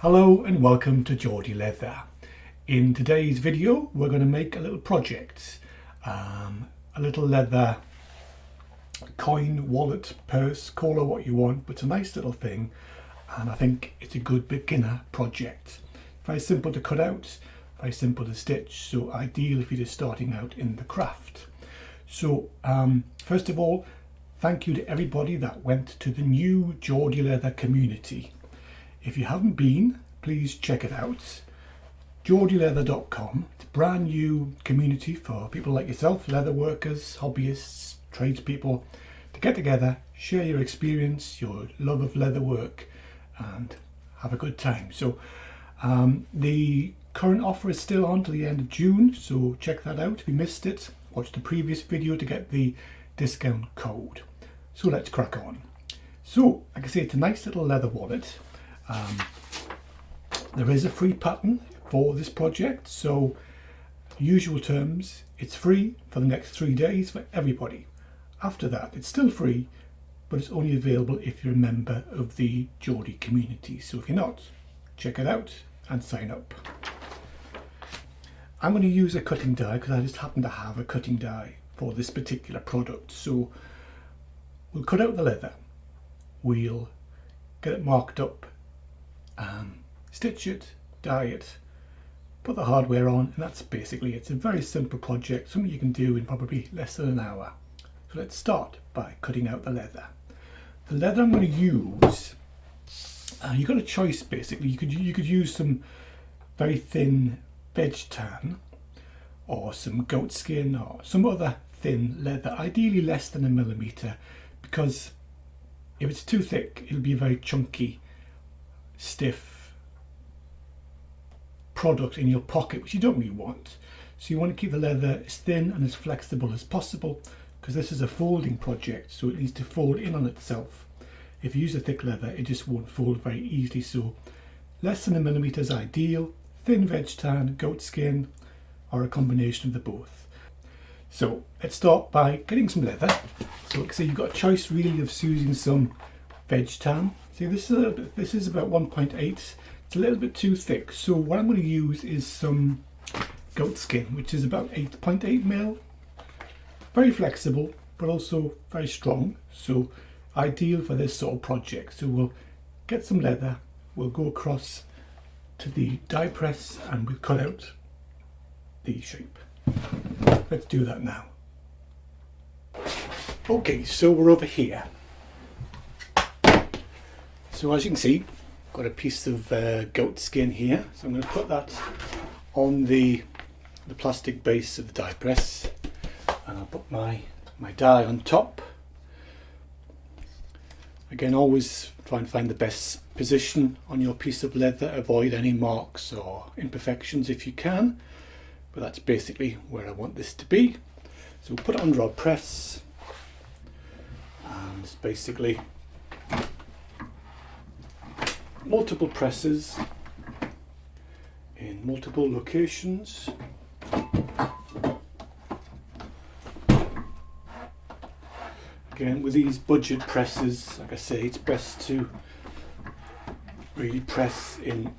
Hello and welcome to Geordie Leather. In today's video we're going to make a little project, a little leather coin, wallet, purse, call it what you want, but it's a nice little thing and I think it's a good beginner project. Very simple to cut out, very simple to stitch, so ideal if you're just starting out in the craft. So first of all, thank you to everybody that went to the new Geordie Leather community. If you haven't been, please check it out. geordieleather.com. It's a brand new community for people like yourself, leather workers, hobbyists, tradespeople, to get together, share your experience, your love of leather work, and have a good time. So the current offer is still on to the end of June, so check that out. If you missed it, watch the previous video to get the discount code. So let's crack on. So like I say, it's a nice little leather wallet. There is a free pattern for this project, so usual terms, it's free for the next 3 days for everybody. After that it's still free, but it's only available if you're a member of the Geordie community. So if you're not, check it out and sign up. I'm going to use a cutting die because I just happen to have a cutting die for this particular product. So we'll cut out the leather, we'll get it marked up, stitch it, dye it, put the hardware on, and that's basically it. It's a very simple project, something you can do in probably less than an hour. So let's start by cutting out the leather. The leather I'm going to use, you've got a choice basically. You could use some very thin veg tan or some goat skin or some other thin leather, ideally less than 1 millimeter, because if it's too thick it'll be a very chunky, stiff product in your pocket, which you don't really want. So you want to keep the leather as thin and as flexible as possible, because this is a folding project, so it needs to fold in on itself. If you use a thick leather it just won't fold very easily, so less than 1 millimeter is ideal. Thin veg tan, goat skin, or a combination of the both. So let's start by getting some leather. So like I say, you've got a choice really of using some veg tan. See, this is about 1.8. It's a little bit too thick, so what I'm going to use is some goat skin, which is about 8.8 mil. Very flexible but also very strong, so ideal for this sort of project. So we'll get some leather, we'll go across to the die press and we'll cut out the shape. Let's do that now. Okay, so we're over here. So as you can see, I've got a piece of goat skin here, so I'm going to put that on the plastic base of the die press, and I'll put my die on top. Again, always try and find the best position on your piece of leather, avoid any marks or imperfections if you can, but that's basically where I want this to be. So we'll put it under our press, and it's basically multiple presses in multiple locations. Again, with these budget presses, like I say, it's best to really press in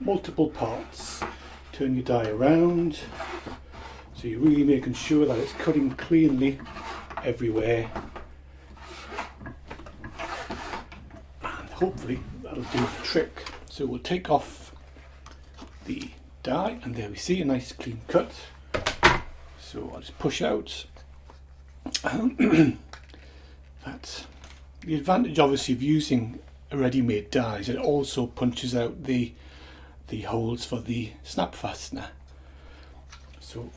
multiple parts. Turn your die around, so you're really making sure that it's cutting cleanly everywhere, and hopefully that'll do the trick. So we'll take off the die, and there we see a nice clean cut. So I'll just push out. That's the advantage obviously of using a ready-made die, is it also punches out the holes for the snap fastener. So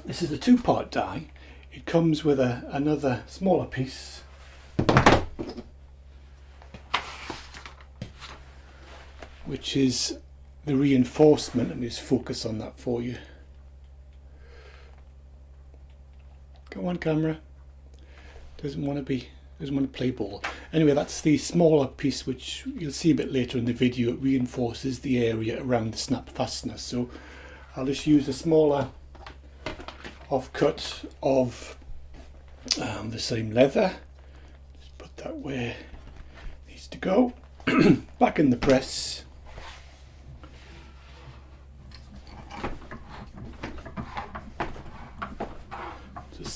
this is a 2-part die. It comes with another smaller piece, which is the reinforcement. Let me just focus on that for you. Go on, camera. Doesn't want to play ball. Anyway, that's the smaller piece, which you'll see a bit later in the video. It reinforces the area around the snap fastener. So I'll just use a smaller offcut of the same leather. Just put that where it needs to go. Back in the press.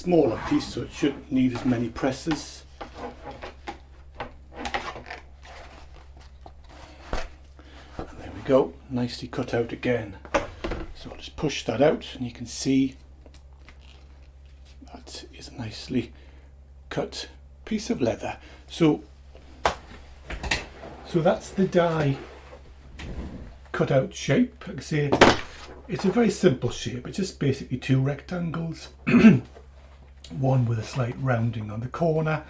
smaller piece, so it shouldn't need as many presses. And there we go, nicely cut out again. So I'll just push that out and you can see that is a nicely cut piece of leather. So that's the die cut out shape. Like I say, it's a very simple shape. It's just basically two rectangles, one with a slight rounding on the corner.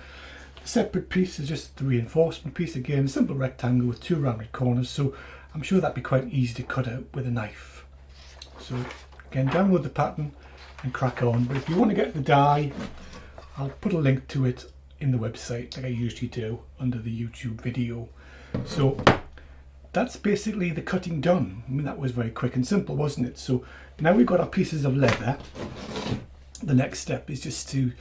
The separate piece is just the reinforcement piece. Again, a simple rectangle with two rounded corners, so I'm sure that'd be quite easy to cut out with a knife. So again, download the pattern and crack on. But if you want to get the die, I'll put a link to it in the website like I usually do under the YouTube video. So that's basically the cutting done. I mean, that was very quick and simple, wasn't it? So now we've got our pieces of leather. The next step is just to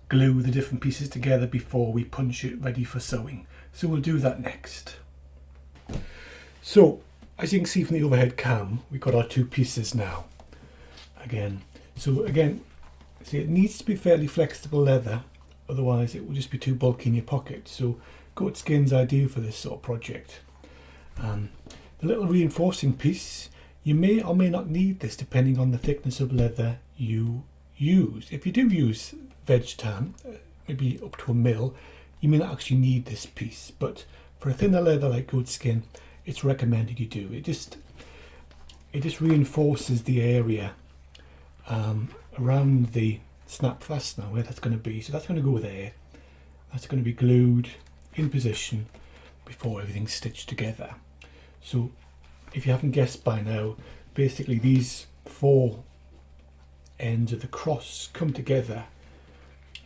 glue the different pieces together before we punch it ready for sewing. So we'll do that next. So as you can see from the overhead cam, we've got our two pieces now. So again, see, it needs to be fairly flexible leather, otherwise it will just be too bulky in your pocket. So goat skin's ideal for this sort of project. The little reinforcing piece, you may or may not need this depending on the thickness of leather you use. If you do use veg tan, maybe up to 1 mil, you may not actually need this piece, but for a thinner leather like goat skin, it's recommended you do. It just reinforces the area around the snap fastener where that's going to be. So that's going to go there. That's going to be glued in position before everything's stitched together. So if you haven't guessed by now, basically these 4 ends of the cross come together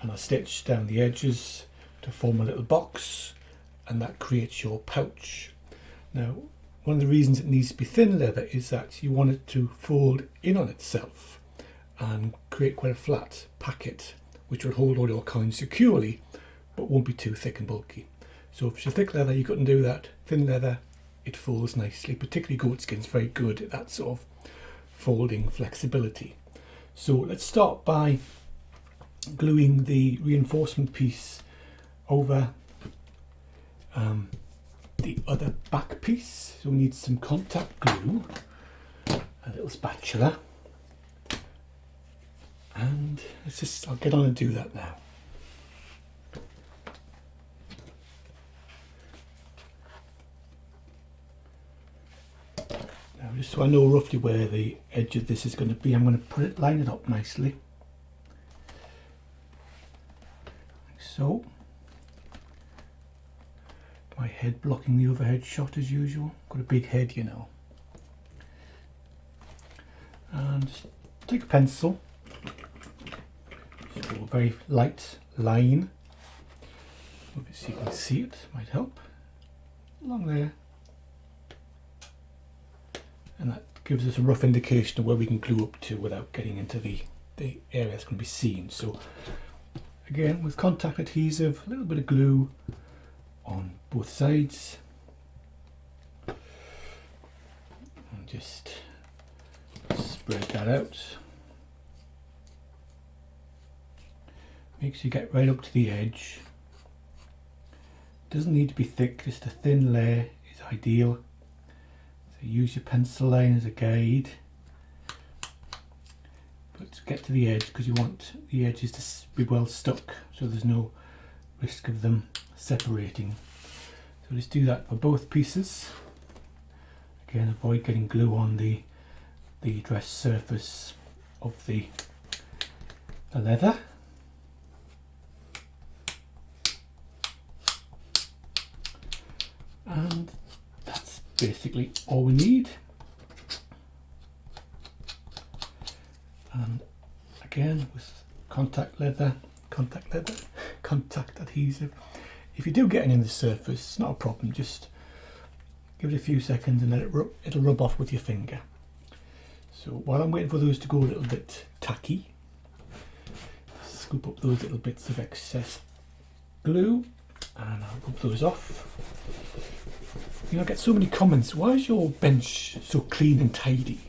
and are stitched down the edges to form a little box, and that creates your pouch. Now, one of the reasons it needs to be thin leather is that you want it to fold in on itself and create quite a flat packet which will hold all your coins securely but won't be too thick and bulky. So if it's a thick leather, you couldn't do that. Thin leather, it folds nicely. Particularly goat skin's very good at that sort of folding flexibility. So let's start by gluing the reinforcement piece over the other back piece. So we need some contact glue, a little spatula, and I'll get on and do that now. Now, just so I know roughly where the edge of this is going to be, I'm going to line it up nicely, like so. My head blocking the overhead shot as usual. Got a big head, you know. And just take a pencil, just a very light line. Obviously you can see it, might help. Along there. And that gives us a rough indication of where we can glue up to without getting into the area that's going to be seen. So again, with contact adhesive, a little bit of glue on both sides, and just spread that out. Make sure you get right up to the edge. Doesn't need to be thick, just a thin layer is ideal. So use your pencil line as a guide, but to get to the edge, because you want the edges to be well stuck so there's no risk of them separating. So let's do that for both pieces. Again, avoid getting glue on the dress surface of the leather. And that's basically all we need. And again, with contact adhesive, if you do get any in the surface, it's not a problem, just give it a few seconds and then it'll rub off with your finger. So while I'm waiting for those to go a little bit tacky, scoop up those little bits of excess glue and I'll rub those off. You know, I get so many comments, why is your bench so clean and tidy?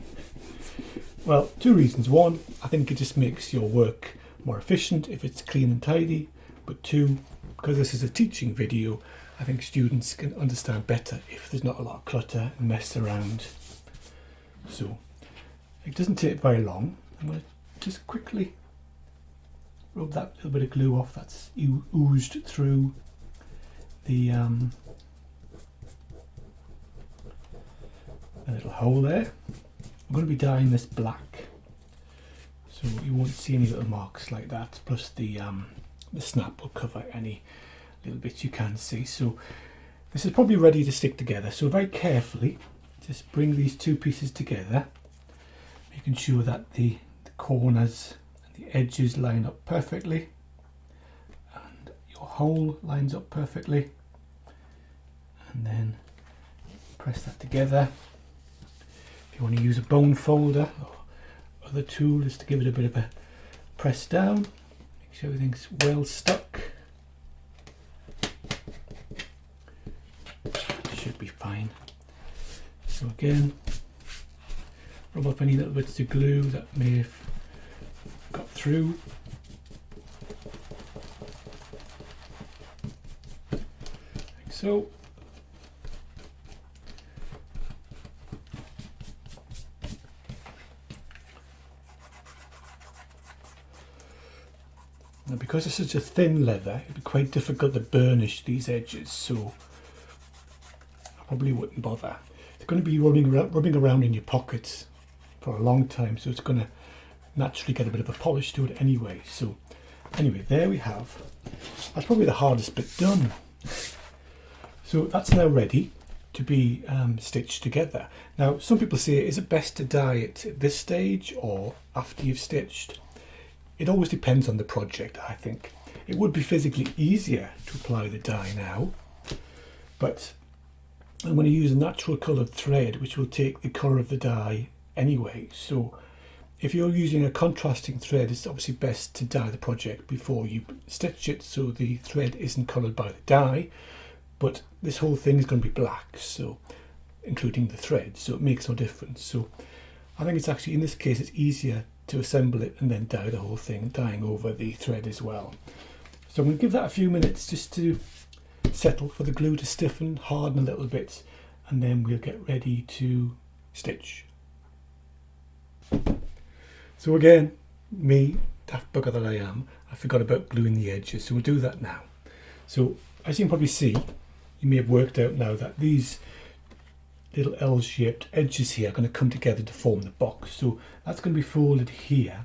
Well, 2 reasons. One, I think it just makes your work more efficient if it's clean and tidy, but 2, because this is a teaching video, I think students can understand better if there's not a lot of clutter and mess around. So it doesn't take very long. I'm going to just quickly rub that little bit of glue off that's oozed through the little hole there. I'm going to be dyeing this black, so you won't see any little marks like that, plus the snap will cover any little bits you can see. So this is probably ready to stick together, so very carefully just bring these 2 pieces together, making sure that the corners and the edges line up perfectly and your hole lines up perfectly, and then press that together. If you want to use a bone folder or other tool just to give it a bit of a press down, make sure everything's well stuck. Should be fine. So again, rub off any little bits of glue that may have got through. Like so. Now, because this is a thin leather, it'd be quite difficult to burnish these edges, so I probably wouldn't bother. It's going to be rubbing around in your pockets for a long time, so it's going to naturally get a bit of a polish to it anyway. So anyway, there we have. That's probably the hardest bit done. So that's now ready to be stitched together. Now, some people say, is it best to dye it at this stage or after you've stitched? It always depends on the project, I think. It would be physically easier to apply the dye now, but I'm going to use a natural coloured thread which will take the colour of the dye anyway. So if you're using a contrasting thread, it's obviously best to dye the project before you stitch it, so the thread isn't coloured by the dye, but this whole thing is going to be black, so including the thread, so it makes no difference. So I think it's actually, in this case, it's easier to assemble it and then dye the whole thing, dyeing over the thread as well. So I'm going to give that a few minutes just to settle, for the glue to stiffen, harden a little bit, and then we'll get ready to stitch. So again, me, daft bugger that I am, I forgot about gluing the edges, so we'll do that now. So as you can probably see, you may have worked out now that these little L-shaped edges here are going to come together to form the box. So that's going to be folded here.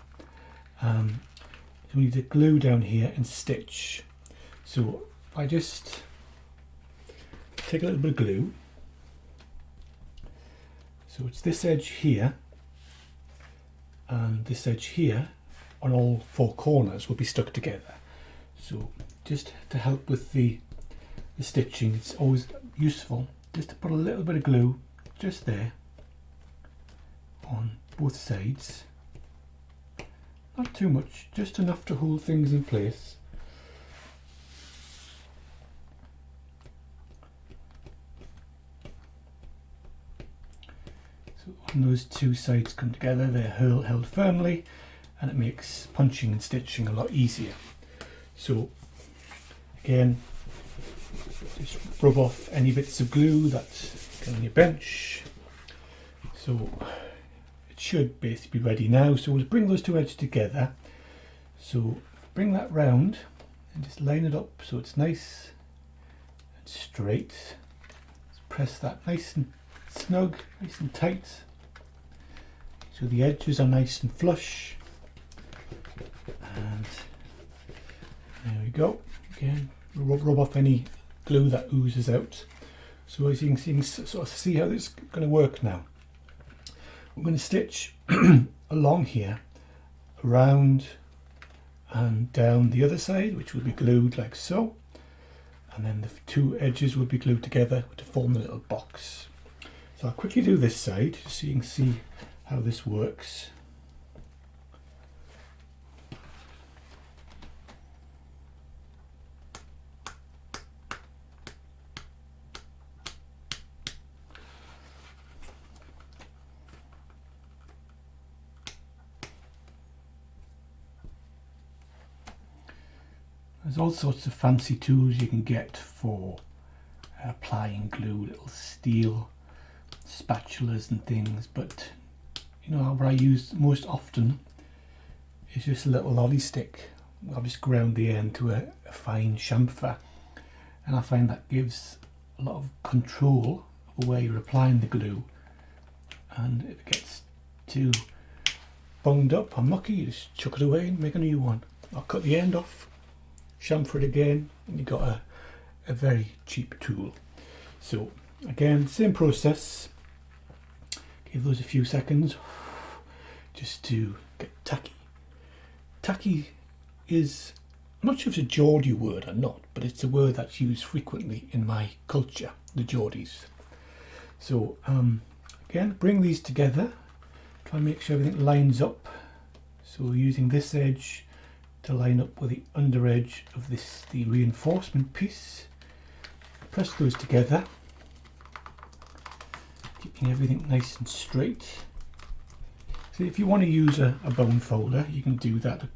So we need to glue down here and stitch. So if I just take a little bit of glue, so it's this edge here and this edge here on all 4 corners will be stuck together. So just to help with the stitching, it's always useful just to put a little bit of glue just there on both sides. Not too much, just enough to hold things in place. So when those 2 sides come together, they're held firmly, and it makes punching and stitching a lot easier. So again, just rub off any bits of glue that's on your bench. So it should basically be ready now. So we'll bring those 2 edges together. So bring that round and just line it up so it's nice and straight. Let's press that nice and snug, nice and tight, so the edges are nice and flush. And there we go. Again, rub off any glue that oozes out. So as you can sort of see how this is going to work now. We're going to stitch along here, around and down the other side, which will be glued like so, and then the 2 edges will be glued together to form the little box. So I'll quickly do this side so you can see how this works. There's all sorts of fancy tools you can get for applying glue, little steel spatulas and things, but you know what I use most often is just a little lolly stick. I'll just ground the end to a fine chamfer, and I find that gives a lot of control over where you're applying the glue, and if it gets too bunged up, unlucky, you just chuck it away and make a new one. I'll cut the end off, chamfer it again, and you've got a very cheap tool. So again, same process. Give those a few seconds just to get tacky. Tacky is, I'm not sure if it's a Geordie word or not, but it's a word that's used frequently in my culture, the Geordies. So again, bring these together, try and make sure everything lines up. So we're using this edge to line up with the under edge of the reinforcement piece. Press those together, keeping everything nice and straight. So if you want to use a bone folder, you can do that. It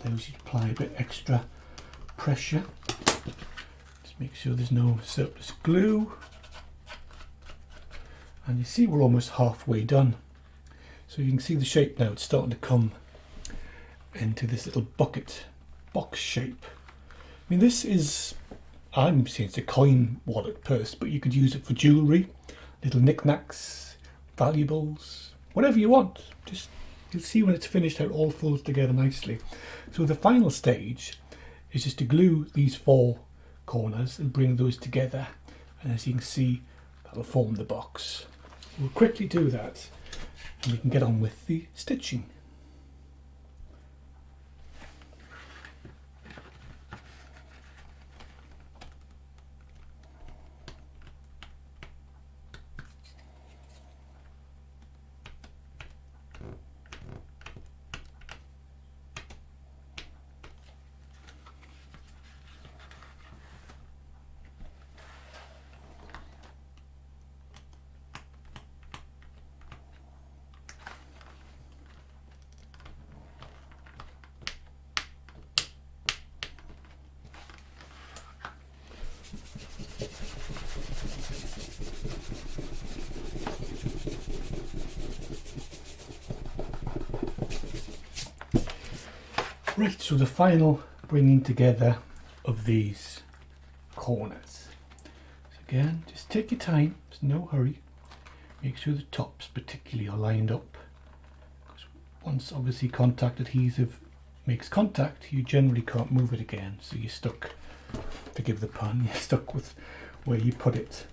allows you to apply a bit extra pressure. Just make sure there's no surplus glue. And you see we're almost halfway done. So you can see the shape now, it's starting to come into this little bucket box shape. I mean, this is, I'm saying it's a coin wallet purse, but you could use it for jewellery, little knickknacks, valuables, whatever you want. Just, you'll see when it's finished how it all folds together nicely. So the final stage is just to glue these four corners and bring those together, and as you can see, that'll form the box. We'll quickly do that and we can get on with the stitching. Right, so the final bringing together of these corners. So again, just take your time, there's no hurry. Make sure the tops particularly are lined up, because once obviously contact adhesive makes contact, you generally can't move it again, so you're stuck, forgive the pun, you're stuck with where you put it.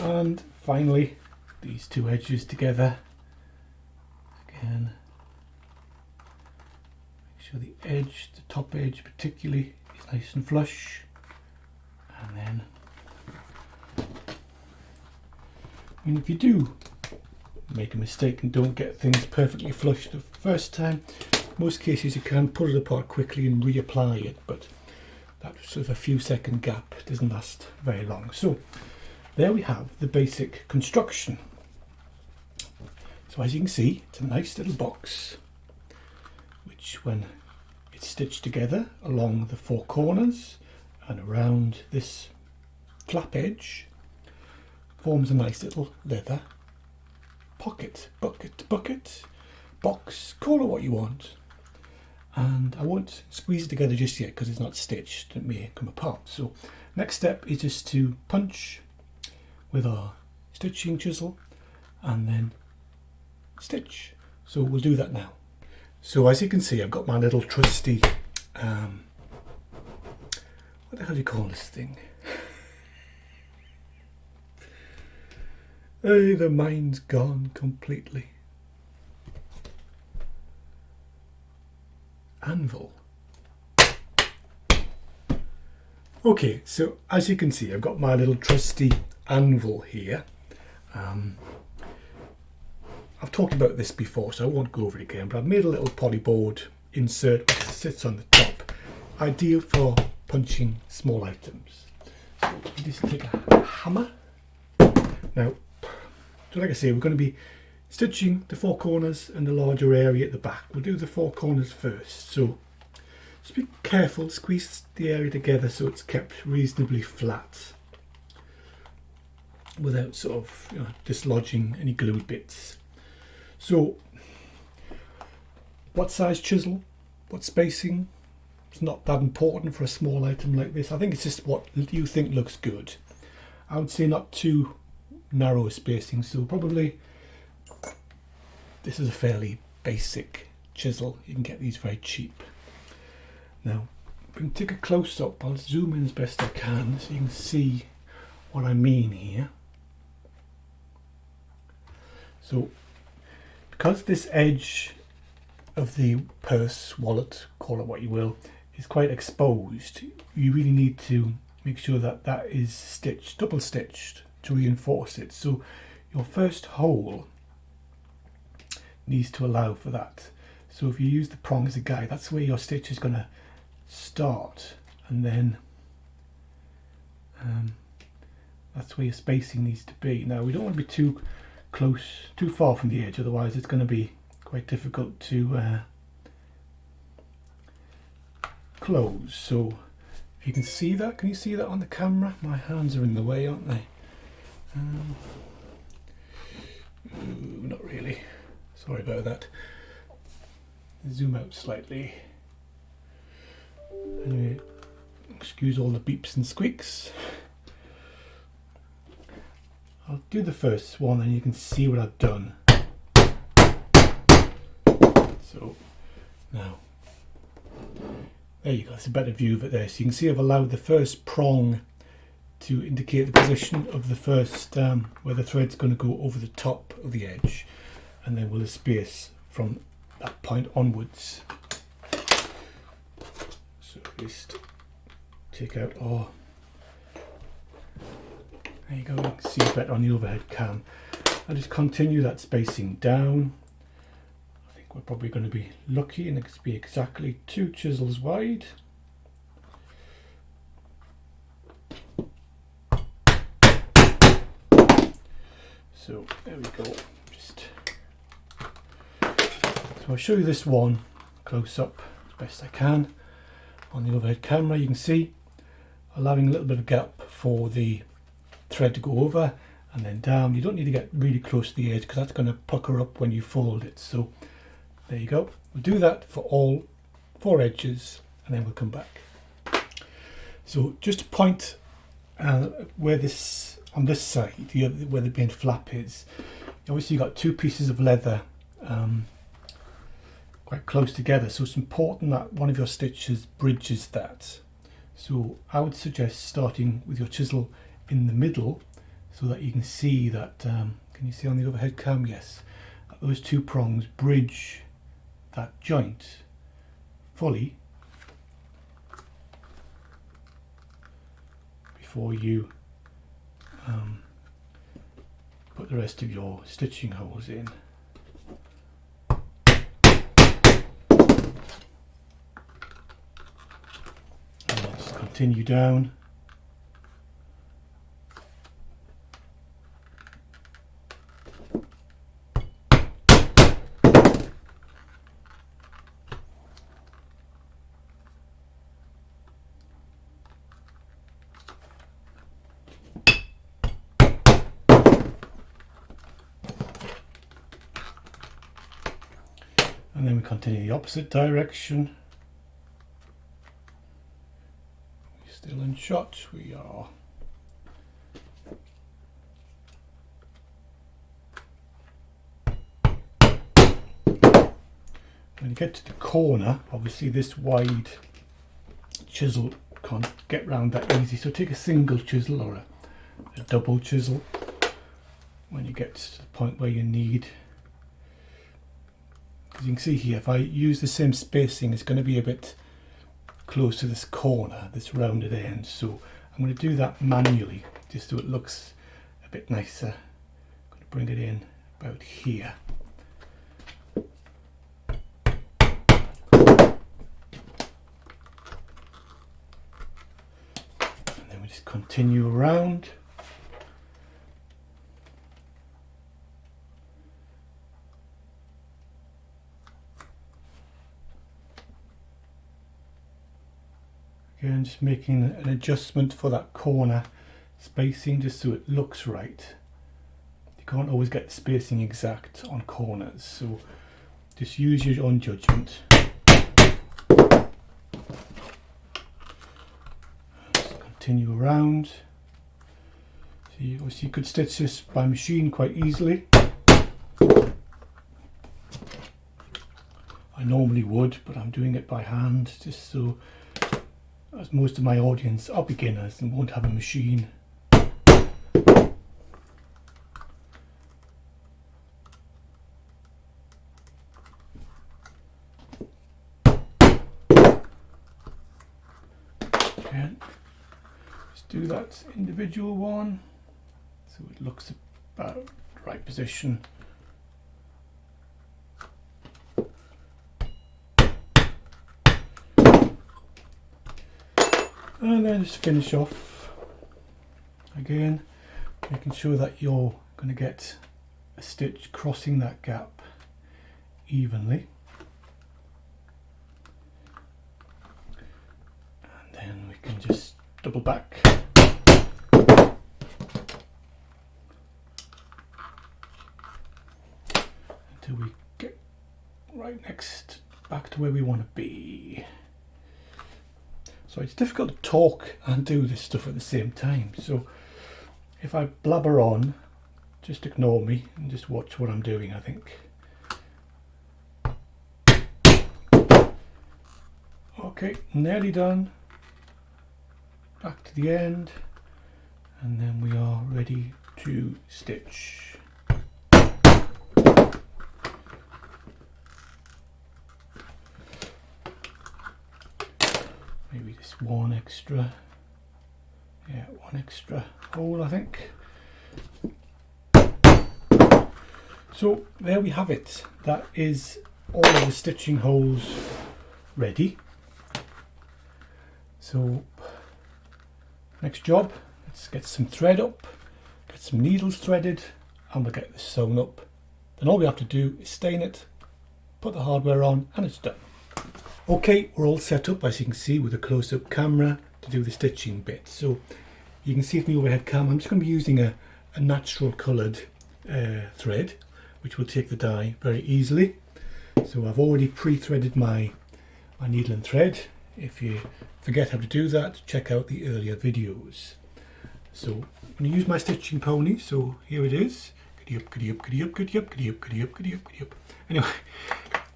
And finally, these two edges together. Again, the edge, the top edge particularly, is nice and flush, and then, I mean, if you do make a mistake and don't get things perfectly flush the first time, most cases you can pull it apart quickly and reapply it, but that sort of a few second gap doesn't last very long. So there we have the basic construction. So as you can see, it's a nice little box which, when it's stitched together along the four corners and around this flap edge, forms a nice little leather pocket, bucket, box, call it what you want. And I won't squeeze it together just yet because it's not stitched, it may come apart. So next step is just to punch with our stitching chisel and then stitch. So we'll do that now. So as you can see, I've got my little trusty, what the hell do you call this thing? Hey, the mind's gone completely. Anvil. Okay, so as you can see, I've got my little trusty anvil here. I've talked about this before, so I won't go over it again, but I've made a little polyboard insert which sits on the top, ideal for punching small items. So you just take a hammer. Now, so like I say, we're going to be stitching the four corners and the larger area at the back. We'll do the four corners first. So just be careful, squeeze the area together so it's kept reasonably flat without sort of dislodging any glued bits. So what size chisel, what spacing, it's not that important for a small item like this. I think it's just what you think looks good. I would say not too narrow a spacing, so probably this is a fairly basic chisel. You can get these very cheap. Now we can take a close up. I'll zoom in as best I can so you can see what I mean here. So because this edge of the purse, wallet, call it what you will, is quite exposed, you really need to make sure that that is stitched, double stitched, to reinforce it. So your first hole needs to allow for that. So if you use the prong as a guide, that's where your stitch is going to start, and then that's where your spacing needs to be. Now we don't want to be too close, too far from the edge, otherwise it's going to be quite difficult to close. So if you can see that, can you see that on the camera? My hands are in the way, aren't they? Not really. Sorry about that. Zoom out slightly. Anyway, excuse all the beeps and squeaks. I'll do the first one and you can see what I've done. So now, there you go, it's a better view of it there. So you can see I've allowed the first prong to indicate the position of the first, where the thread's going to go over the top of the edge, and then we'll space from that point onwards. So just take out all. There you go, you can see it better on the overhead cam. I'll just continue that spacing down. I think we're probably going to be lucky and it's be exactly 2 chisels wide. So there we go. So I'll show you this one close up as best I can on the overhead camera. You can see allowing a little bit of gap for the thread to go over and then down. You don't need to get really close to the edge because that's going to pucker up when you fold it. So there you go. We'll do that for all 4 edges and then we'll come back. So just to point where this, on this side, where the main flap is, obviously you've got 2 pieces of leather quite close together, so it's important that one of your stitches bridges that. So I would suggest starting with your chisel in the middle so that you can see that, can you see on the overhead cam? Yes, those 2 prongs bridge that joint fully before you put the rest of your stitching holes in. And let's continue down. And then we continue the opposite direction. We're still in shot, we are. When you get to the corner, obviously this wide chisel can't get round that easy, so take a single chisel or a double chisel when you get to the point where you need. As you can see here, if I use the same spacing, it's going to be a bit close to this corner, this rounded end. So I'm going to do that manually, just so it looks a bit nicer. I'm going to bring it in about here. And then we just continue around. I'm just making an adjustment for that corner spacing just so it looks right. You can't always get the spacing exact on corners, so just use your own judgment. Just continue around. So you could stitch this by machine quite easily. I normally would, but I'm doing it by hand just so, as most of my audience are beginners and won't have a machine. Again, just do that individual one so it looks about the right position. And then just finish off again, making sure that you're going to get a stitch crossing that gap evenly. And then we can just double back. Until we get right next back to where we want to be. So it's difficult to talk and do this stuff at the same time. So if I blabber on, just ignore me and just watch what I'm doing, I think. Okay, nearly done. Back to the end. And then we are ready to stitch. Maybe just one extra, yeah, one extra hole I think. So there we have it. That is all of the stitching holes ready. So next job, let's get some thread up, get some needles threaded, and we'll get this sewn up. Then all we have to do is stain it, put the hardware on, and it's done. Okay, we're all set up, as you can see, with a close-up camera to do the stitching bit. So you can see with my overhead cam, I'm just going to be using a natural coloured thread, which will take the dye very easily. So I've already pre-threaded my needle and thread. If you forget how to do that, check out the earlier videos. So I'm going to use my stitching pony, so here it is. Giddy up, giddy up, giddy up, giddy up, giddy up, giddy up, giddy up, giddy up. Anyway,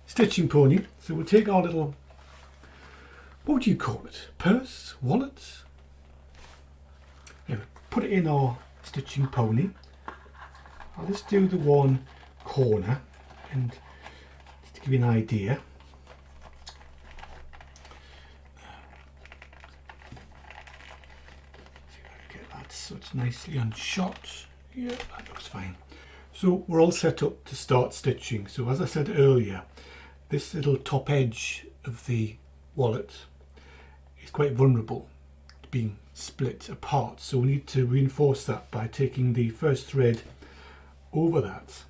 stitching pony. So we'll take our little, what would you call it? Purse? Wallet? Anyway, put it in our stitching pony. I'll just do the one corner, and just to give you an idea. See if I can get that so it's nicely unshot. Yeah, that looks fine. So we're all set up to start stitching. So as I said earlier, this little top edge of the wallet is quite vulnerable to being split apart, so we need to reinforce that by taking the first thread over that.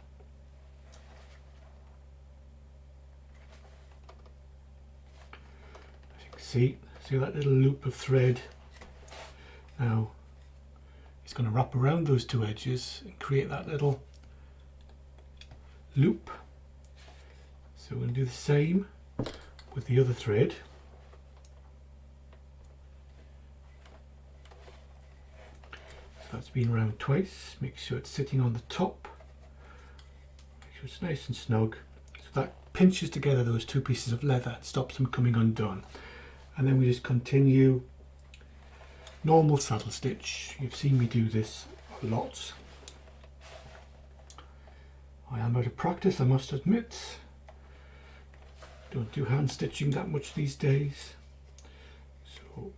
As you can see that little loop of thread. Now it's going to wrap around those two edges and create that little loop. So we're going to do the same with the other thread. So that's been around twice. Make sure it's sitting on the top. Make sure it's nice and snug. So that pinches together those two pieces of leather and stops them coming undone. And then we just continue normal saddle stitch. You've seen me do this a lot. I am out of practice, I must admit. Don't do hand stitching that much these days. So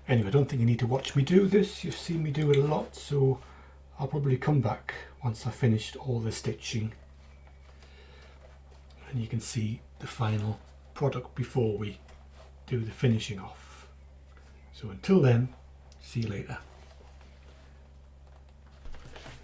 anyway, I don't think you need to watch me do this. You've seen me do it a lot, so I'll probably come back once I've finished all the stitching and you can see the final product before we do the finishing off. So until then, see you later.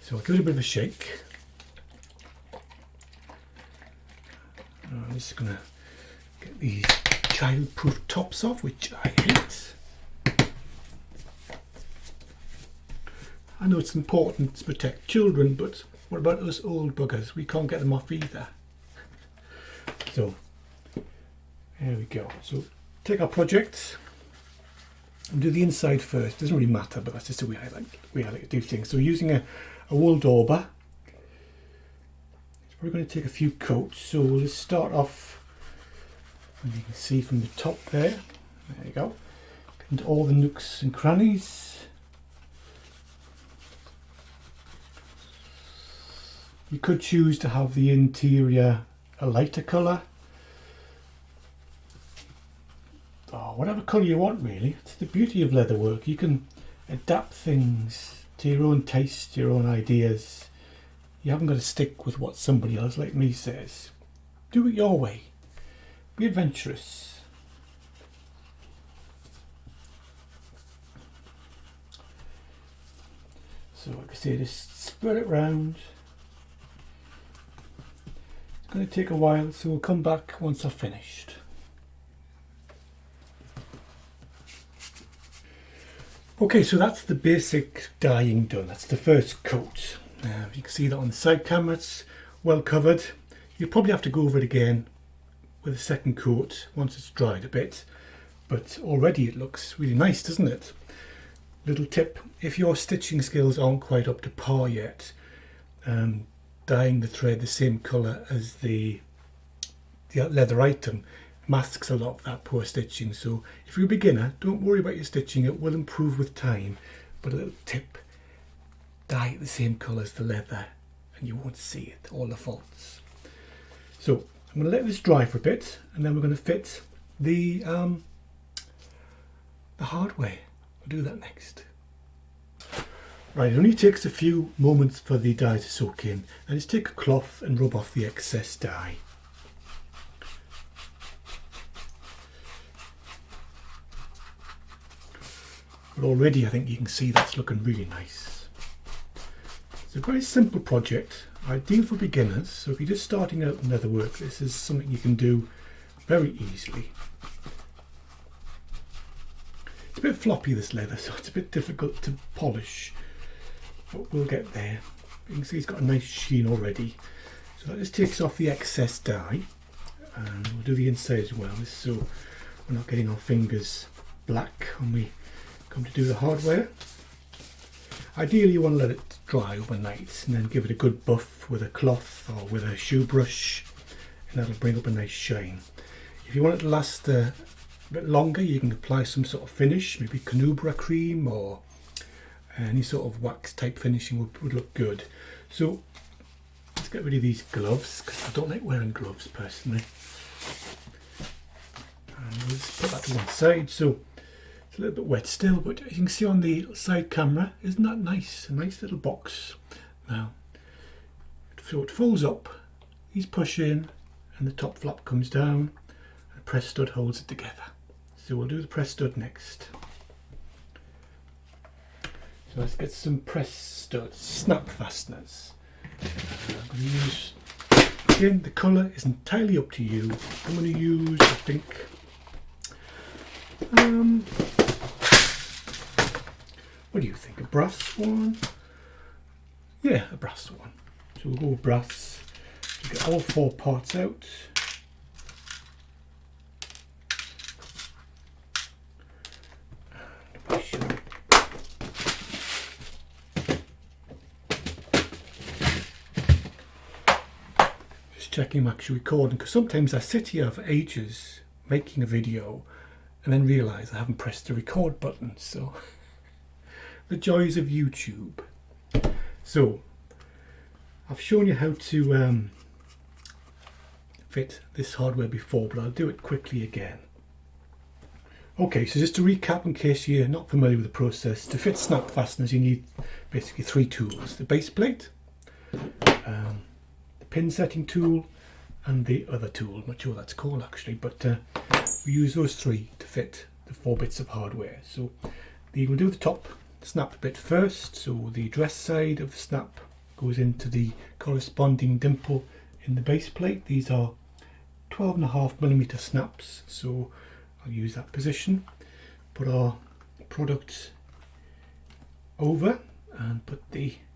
So I'll give it a bit of a shake. I'm just going to get these child-proof tops off, which I hate. I know it's important to protect children, but what about us old buggers? We can't get them off either. So there we go. So take our project and do the inside first. Doesn't really matter, but that's just the way I like to do things. So using a wool dauber, we're going to take a few coats. So let's start off, and you can see from the top there. There you go. Into all the nooks and crannies. You could choose to have the interior a lighter colour, or whatever colour you want really. It's the beauty of leatherwork. You can adapt things to your own taste, your own ideas. You haven't got to stick with what somebody else like me says. Do it your way. Be adventurous. So like I say, just spread it round. It's going to take a while, so we'll come back once I've finished. Okay, so that's the basic dyeing done. That's the first coat. You can see that on the side camera, it's well covered. You'll probably have to go over it again with a second coat once it's dried a bit, but already it looks really nice, doesn't it? Little tip, if your stitching skills aren't quite up to par yet, dyeing the thread the same colour as the leather item masks a lot of that poor stitching. So if you're a beginner, don't worry about your stitching, it will improve with time. But a little tip, dye it the same colour as the leather and you won't see it, all the faults. So I'm going to let this dry for a bit, and then we're going to fit the hardware. We'll do that next. Right, it only takes a few moments for the dye to soak in, and just take a cloth and rub off the excess dye. But already I think you can see that's looking really nice. It's a very simple project, ideal for beginners, so if you're just starting out in leatherwork, this is something you can do very easily. It's a bit floppy, this leather, so it's a bit difficult to polish. But we'll get there. You can see it's got a nice sheen already. So that just takes off the excess dye, and we'll do the inside as well, so we're not getting our fingers black when we come to do the hardware. Ideally you want to let it dry overnight and then give it a good buff with a cloth or with a shoe brush, and that'll bring up a nice shine. If you want it to last a bit longer, you can apply some sort of finish, maybe Canubra cream or any sort of wax type finishing would look good. So let's get rid of these gloves, because I don't like wearing gloves personally. And we'll just put that to one side. So it's a little bit wet still, but you can see on the side camera, isn't that nice? A nice little box. Now, so it folds up, these push in, and the top flap comes down, and the press stud holds it together. So we'll do the press stud next. So let's get some press studs, Snap Fasteners. I'm going to use, again, the colour is entirely up to you. I'm going to use, I think, what do you think, a brass one? Yeah, a brass one. So we'll go with brass. Get all 4 parts out. Just checking I'm actually recording, because sometimes I sit here for ages making a video and then realise I haven't pressed the record button. So the joys of YouTube. So I've shown you how to fit this hardware before, but I'll do it quickly again. Okay, so just to recap, in case you're not familiar with the process, to fit snap fasteners you need basically 3 tools: the base plate, the pin setting tool, and the other tool. I'm not sure what that's called actually, but we use those 3 to fit the 4 bits of hardware. So we'll do the top snap bit first. So the dress side of the snap goes into the corresponding dimple in the base plate. These are 12.5mm snaps, so I'll use that position. Put our product over and put I've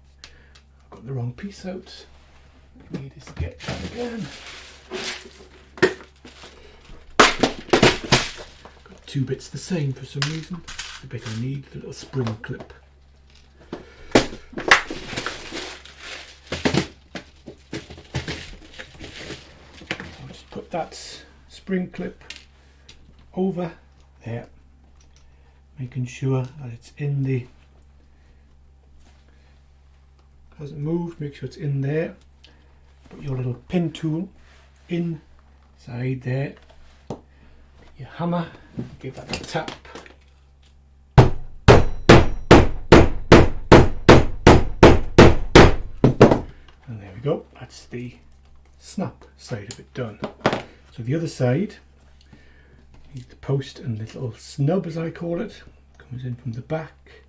got the wrong piece out. I need to get that again. Got 2 bits the same for some reason. The bit I need, the little spring clip. That spring clip over there, making sure that it's in the, hasn't moved, make sure it's in there. Put your little pin tool inside there, your hammer, give that a tap, and there we go. That's the snap side of it done. So the other side, the post and the little snub, as I call it, comes in from the back,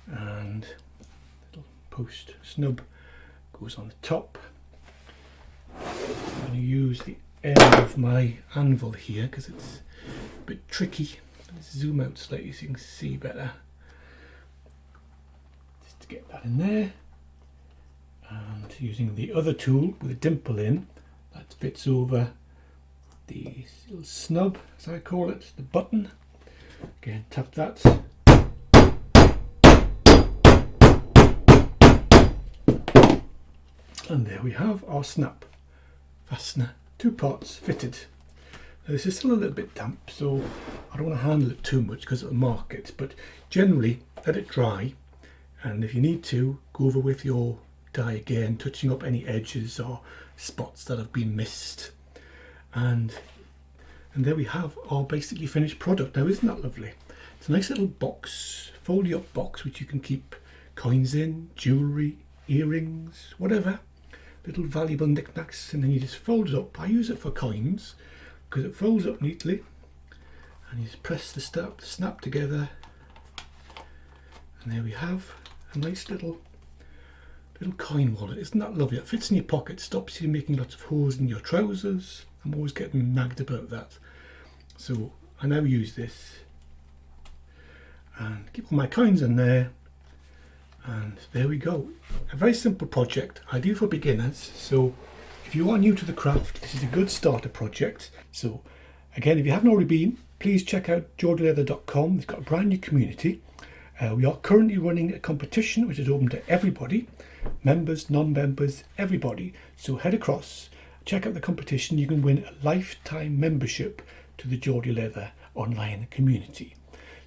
and the little post snub goes on the top. I'm going to use the end of my anvil here because it's a bit tricky. Let's zoom out slightly so you can see better. Just to get that in there, and using the other tool with a dimple in, that fits over the little snub, as I call it, the button. Again, tap that. And there we have our snap fastener, 2 parts fitted. Now, this is still a little bit damp, so I don't want to handle it too much because it'll mark it, but generally let it dry, and if you need to, go over with your dye again, touching up any edges or spots that have been missed. And there we have our basically finished product. Now, isn't that lovely? It's a nice little box, foldy up box, which you can keep coins in, jewellery, earrings, whatever, little valuable knickknacks, and then you just fold it up. I use it for coins because it folds up neatly, and you just press the snap together, and there we have a nice little coin wallet. Isn't that lovely? It fits in your pocket, stops you making lots of holes in your trousers. I'm always getting nagged about that. So I now use this and keep all my coins in there, and there we go. A very simple project, ideal for beginners. So if you are new to the craft, this is a good starter project. So again, if you haven't already been, please check out geordieleather.com. It's got a brand new community. We are currently running a competition which is open to everybody, members, non-members, everybody. So head across, check out the competition. You can win a lifetime membership to the Geordie Leather online community.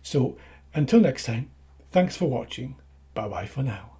So until next time, thanks for watching. Bye bye for now.